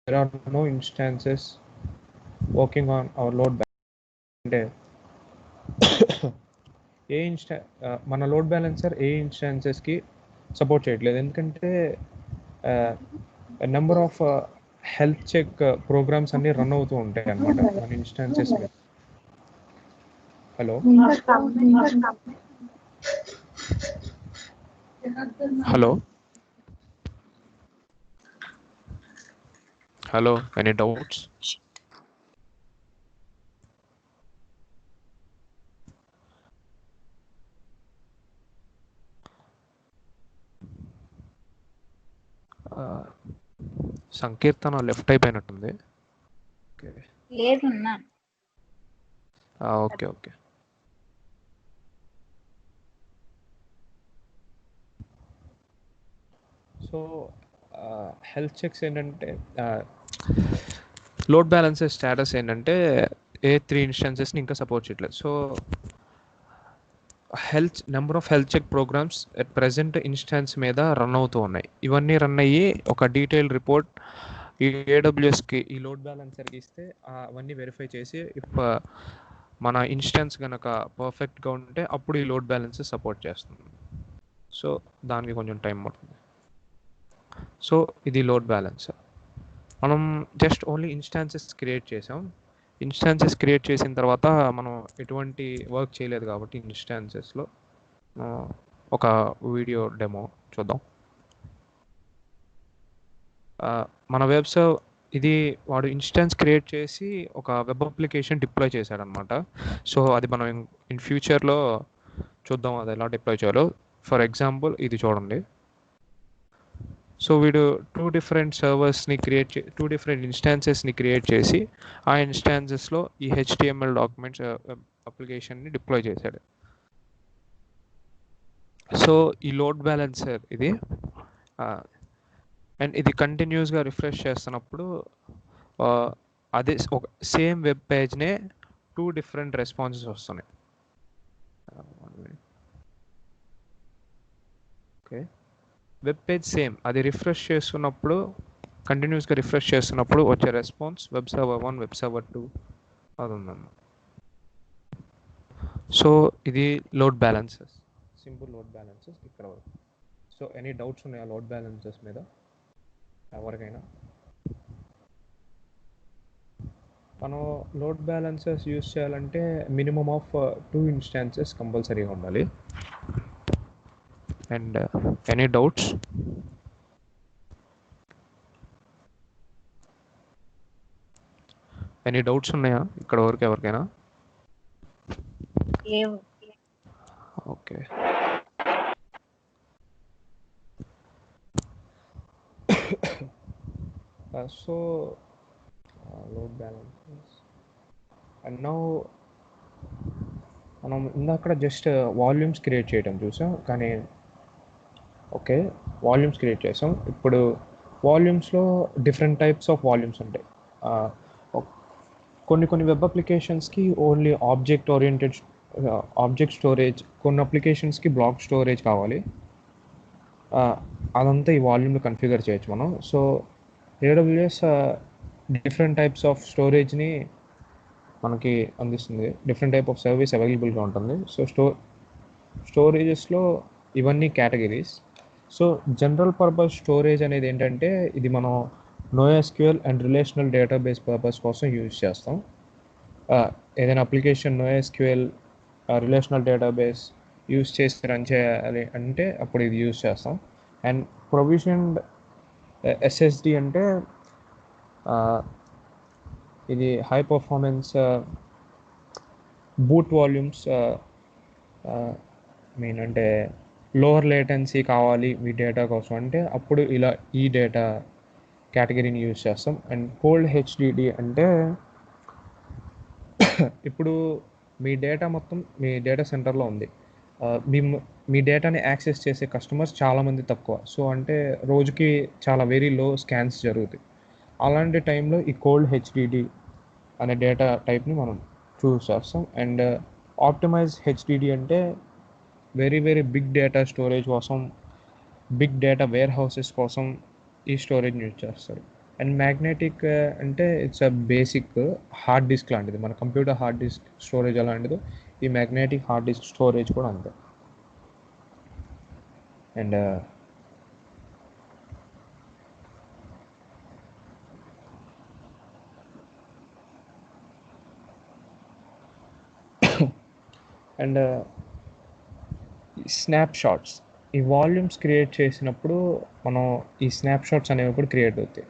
there are no instances working on our load అంటే మన load balancer ఏ ఇన్స్టాన్సెస్కి సపోర్ట్ చేయట్లేదు. ఎందుకంటే number of health check programs అన్నీ రన్ అవుతూ ఉంటాయి అన్నమాట మన ఇన్స్టాన్సెస్ మీద. Hello hello hello any doubts? Sankeertana left అయిపోయినట్టుంది. Okay okay. So health checks ఏంటంటే లోడ్ బ్యాలెన్సెస్ స్టేటస్ ఏంటంటే ఏ 3 ఇన్స్టాన్సెస్ని ఇంకా సపోర్ట్ చేయట్లేదు. So number of health check programs at present instance మీద రన్ అవుతూ ఉన్నాయి. ఇవన్నీ రన్ అయ్యి ఒక డీటెయిల్ రిపోర్ట్ ఈ ఏడబ్ల్యూఎస్కి ఈ లోడ్ బ్యాలెన్సర్కి ఇస్తే అవన్నీ వెరిఫై చేసి ఇఫ్ మన ఇన్స్టాన్స్ కనుక పర్ఫెక్ట్గా ఉంటే అప్పుడు ఈ లోడ్ బ్యాలెన్సెస్ సపోర్ట్ చేస్తుంది. సో దానికి కొంచెం టైం పడుతుంది. సో ఇది లోడ్ బ్యాలెన్సర్. మనం జస్ట్ ఓన్లీ ఇన్స్టాన్సెస్ క్రియేట్ చేసాం. ఇన్స్టాన్సెస్ క్రియేట్ చేసిన తర్వాత మనం ఎటువంటి వర్క్ చేయలేదు కాబట్టి ఇన్స్టాన్సెస్లో ఒక వీడియో డెమో చూద్దాం. మన వెబ్సర్వ్ ఇది వాడు ఇన్స్టాన్స్ క్రియేట్ చేసి ఒక వెబ్ అప్లికేషన్ డిప్లాయ్ చేశాడనమాట. సో అది మనం ఇన్ ఫ్యూచర్లో చూద్దాం అది ఎలా డిప్లాయ్ చేయాలో. ఫర్ ఎగ్జాంపుల్ ఇది చూడండి. సో వీడు 2 డిఫరెంట్ సర్వర్స్ని టూ డిఫరెంట్ ఇన్స్టాన్సెస్ని క్రియేట్ చేసి ఆ ఇన్స్టాన్సెస్లో ఈ HTML డాక్యుమెంట్స్ అప్లికేషన్ని డిప్లాయ్ చేశాడు. సో ఈ లోడ్ బ్యాలెన్సర్ ఇది అండ్ ఇది కంటిన్యూస్గా రిఫ్రెష్ చేస్తున్నప్పుడు అదే ఒక సేమ్ వెబ్ పేజ్నే 2 డిఫరెంట్ రెస్పాన్సెస్ వస్తున్నాయి. ఓకే, వెబ్ పేజ్ సేమ్, అది రిఫ్రెష్ చేస్తున్నప్పుడు కంటిన్యూస్గా రిఫ్రెష్ చేస్తున్నప్పుడు వచ్చే response web server 1, web server 2 అది ఉందన్నమాట. సో ఇది load balances, simple load balances ఇక్కడ వరకు. సో ఎనీ డౌట్స్ ఉన్నాయా లోడ్ బ్యాలెన్సెస్ మీద ఎవరికైనా? మనం లోడ్ బ్యాలెన్సెస్ యూస్ చేయాలంటే మినిమమ్ ఆఫ్ 2 ఇన్స్టాన్సెస్ కంపల్సరీగా ఉండాలి. And any doubts? Any doubts ఉన్నాయా ఇక్కడ వరకు ఎవరికైనా? Okay, so load balances and now మనం ఇందాక జస్ట్ వాల్యూమ్స్ క్రియేట్ చేయడం చూసాం, కానీ ఓకే వాల్యూమ్స్ క్రియేట్ చేసాం. ఇప్పుడు వాల్యూమ్స్లో డిఫరెంట్ టైప్స్ ఆఫ్ వాల్యూమ్స్ ఉంటాయి. కొన్ని వెబ్ అప్లికేషన్స్కి ఓన్లీ ఆబ్జెక్ట్ స్టోరేజ్, కొన్ని అప్లికేషన్స్కి బ్లాక్ స్టోరేజ్ కావాలి. అదంతా ఈ వాల్యూమ్లో కన్ఫిగర్ చేయొచ్చు మనం. So AWS different types of స్టోరేజ్ని మనకి అందిస్తుంది. డిఫరెంట్ టైప్ ఆఫ్ సర్వీస్ అవైలబుల్గా ఉంటుంది. సో స్టోరేజెస్లో ఇవన్నీ categories. So general purpose storage అనేది ఏంటంటే ఇది మనం NoSQL and relational database purpose కోసం యూజ్ చేస్తాం. ఏదైనా application NoSQL relational database use చేసి రన్ చేయాలి అంటే అప్పుడు ఇది యూజ్ చేస్తాం. అండ్ ప్రొవిజన్డ్ SSD అంటే ఇది high performance boot volumes mean అంటే లోవర్ లేటెన్సీ కావాలి మీ డేటా కోసం అంటే అప్పుడు ఇలా ఈ డేటా కేటగిరీని యూజ్ చేస్తాం. అండ్ కోల్డ్ HDD అంటే ఇప్పుడు మీ డేటా మొత్తం మీ డేటా సెంటర్లో ఉంది, మీ డేటాని యాక్సెస్ చేసే కస్టమర్స్ చాలామంది తక్కువ. సో అంటే రోజుకి చాలా వెరీ లో స్కాన్స్ జరుగుతాయి. అలాంటి టైంలో ఈ కోల్డ్ HDD అనే డేటా టైప్ని మనం చూస్ చేస్తాం. అండ్ ఆప్టిమైజ్ HDD అంటే వెరీ బిగ్ డేటా స్టోరేజ్ కోసం, బిగ్ డేటా వేర్ హౌసెస్ కోసం ఈ స్టోరేజ్ని యూజ్ చేస్తారు. అండ్ మ్యాగ్నెటిక్ అంటే it's a basic hard disk లాంటిది. మన కంప్యూటర్ హార్డ్ డిస్క్ స్టోరేజ్ అలాంటిది, ఈ మ్యాగ్నెటిక్ హార్డ్ డిస్క్ స్టోరేజ్ కూడా అంతే. అండ్ అండ్ స్నాప్ షాట్స్, ఈ వాల్యూమ్స్ క్రియేట్ చేసినప్పుడు మనం ఈ స్నాప్ షాట్స్ అనేవి కూడా క్రియేట్ అవుతాయి.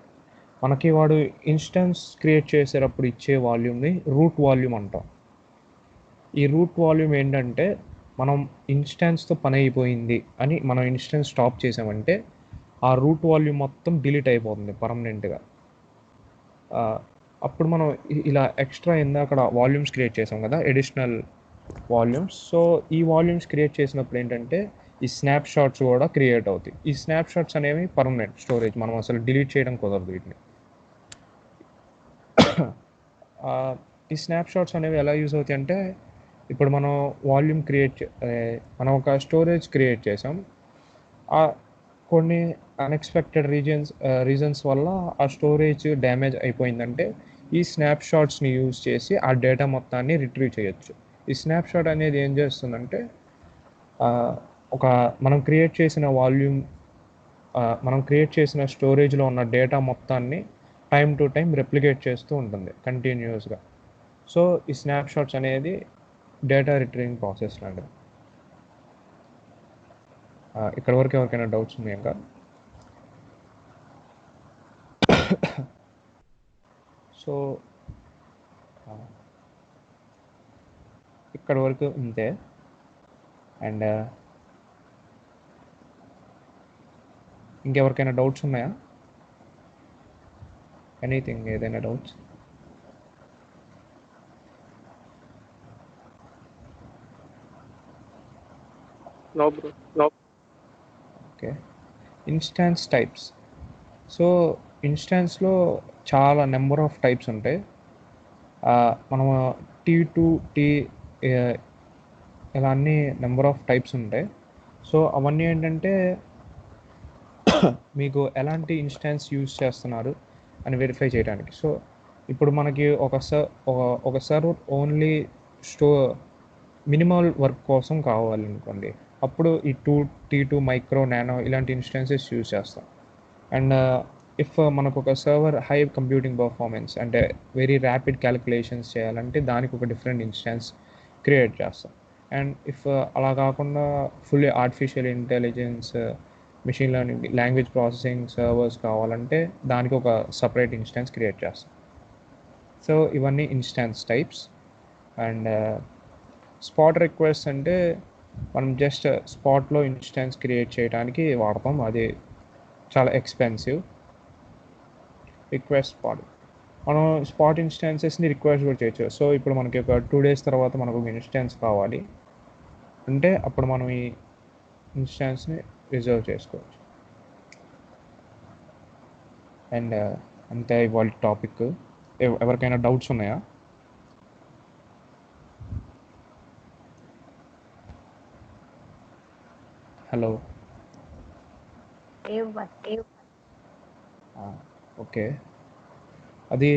మనకి వాడు ఇన్స్టెన్స్ క్రియేట్ చేసేటప్పుడు ఇచ్చే వాల్యూమ్ని రూట్ వాల్యూమ్ అంటాం. ఈ రూట్ వాల్యూమ్ ఏంటంటే మనం ఇన్స్టెన్స్తో పని అయిపోయింది అని మనం ఇన్స్టెన్స్ స్టాప్ చేసామంటే ఆ రూట్ వాల్యూమ్ మొత్తం డిలీట్ అయిపోతుంది పర్మనెంట్గా. అప్పుడు మనం ఇలా ఎక్స్ట్రా అక్కడ వాల్యూమ్స్ క్రియేట్ చేసాం కదా, ఎడిషనల్ వాల్యూమ్స్. సో ఈ వాల్యూమ్స్ క్రియేట్ చేసినప్పుడు ఏంటంటే ఈ స్నాప్ షాట్స్ కూడా క్రియేట్ అవుతాయి. ఈ స్నాప్ షాట్స్ అనేవి పర్మనెంట్ స్టోరేజ్, మనం అసలు డిలీట్ చేయడం కుదరదు వీటిని. ఈ స్నాప్ షాట్స్ అనేవి ఎలా యూజ్ అవుతాయి అంటే, ఇప్పుడు మనం వాల్యూమ్ మనం ఒక స్టోరేజ్ క్రియేట్ చేసాం, కొన్ని అన్ఎక్స్పెక్టెడ్ రీజన్స్ వల్ల ఆ స్టోరేజ్ డ్యామేజ్ అయిపోయిందంటే ఈ స్నాప్ షాట్స్ని యూజ్ చేసి ఆ డేటా మొత్తాన్ని రిట్రీవ్ చేయొచ్చు. ఈ స్నాప్ షాట్ అనేది ఏం చేస్తుందంటే ఒక మనం క్రియేట్ చేసిన స్టోరేజ్లో ఉన్న డేటా మొత్తాన్ని టైం టు టైం రెప్లికేట్ చేస్తూ ఉంటుంది కంటిన్యూస్గా. సో ఈ స్నాప్ షాట్స్ అనేది డేటా రిట్రీవింగ్ ప్రాసెస్ లాంటిది. ఇక్కడ వరకు ఎవరికైనా డౌట్స్ ఉన్నాయా ఇంకా? సో ఇక్కడ వరకు ఇంతే. అండ్ ఇంకెవరికైనా డౌట్స్ ఉన్నాయా? ఎనీథింగ్, ఏదైనా doubts? No bro, no. Okay. Instance types. So ఇన్స్టాన్స్లో చాలా నెంబర్ ఆఫ్ టైప్స్ ఉంటాయి. మనము T2T ఇలా అన్ని నెంబర్ ఆఫ్ టైప్స్ ఉంటాయి. సో అవన్నీ ఏంటంటే మీకు ఎలాంటి ఇన్స్టాన్స్ యూజ్ చేస్తున్నారు అని వెరిఫై చేయడానికి. సో ఇప్పుడు మనకి ఒక సర్వర్ ఓన్లీ మినిమల్ వర్క్ కోసం కావాలనుకోండి, అప్పుడు ఈ T2 మైక్రో, నానో ఇలాంటి ఇన్స్టాన్సెస్ యూజ్ చేస్తాం. అండ్ ఇఫ్ మనకు ఒక సర్వర్ హై కంప్యూటింగ్ పర్ఫార్మెన్స్ అంటే వెరీ ర్యాపిడ్ క్యాలిక్యులేషన్స్ చేయాలంటే దానికి ఒక డిఫరెంట్ ఇన్స్టాన్స్ క్రియేట్ చేస్తాం. అండ్ ఇఫ్ అలా కాకుండా fully artificial intelligence, machine learning, language processing servers కావాలంటే దానికి ఒక సపరేట్ ఇన్స్టాన్స్ క్రియేట్ చేస్తాం. సో ఇవన్నీ instance types. And spot request అంటే మనం జస్ట్ స్పాట్లో ఇన్స్టాన్స్ క్రియేట్ చేయడానికి వాడతాం, అది చాలా ఎక్స్పెన్సివ్. రిక్వెస్ట్ స్పాట్, మనం స్పాట్ ఇన్స్టాన్సెస్ని రిక్వెస్ట్ కూడా చేయొచ్చు. సో ఇప్పుడు మనకి ఒక 2 days తర్వాత మనకు ఒక ఇన్స్టాన్స్ కావాలి అంటే అప్పుడు మనం ఈ ఇన్స్టాన్స్ని రిజర్వ్ చేసుకోవచ్చు. అండ్ అంతే ఇవాళ టాపిక్. ఎవరికైనా డౌట్స్ ఉన్నాయా? హలో. ఓకే. అది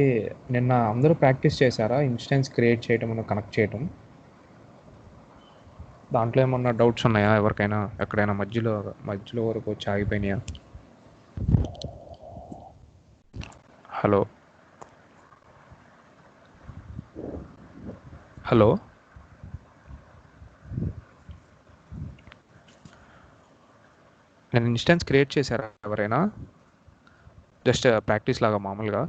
నిన్న అందరూ ప్రాక్టీస్ చేశారా ఇన్స్టాన్స్ క్రియేట్ చేయటం, కనెక్ట్ చేయటం? దాంట్లో ఏమన్నా డౌట్స్ ఉన్నాయా ఎవరికైనా? ఎక్కడైనా మధ్యలో వరకు వచ్చి ఆగిపోయినాయా? Hello hello. నేను ఇన్స్టాన్స్ క్రియేట్ చేశారా ఎవరైనా? జస్ట్ ప్రాక్టీస్ లాగా మామూలుగా.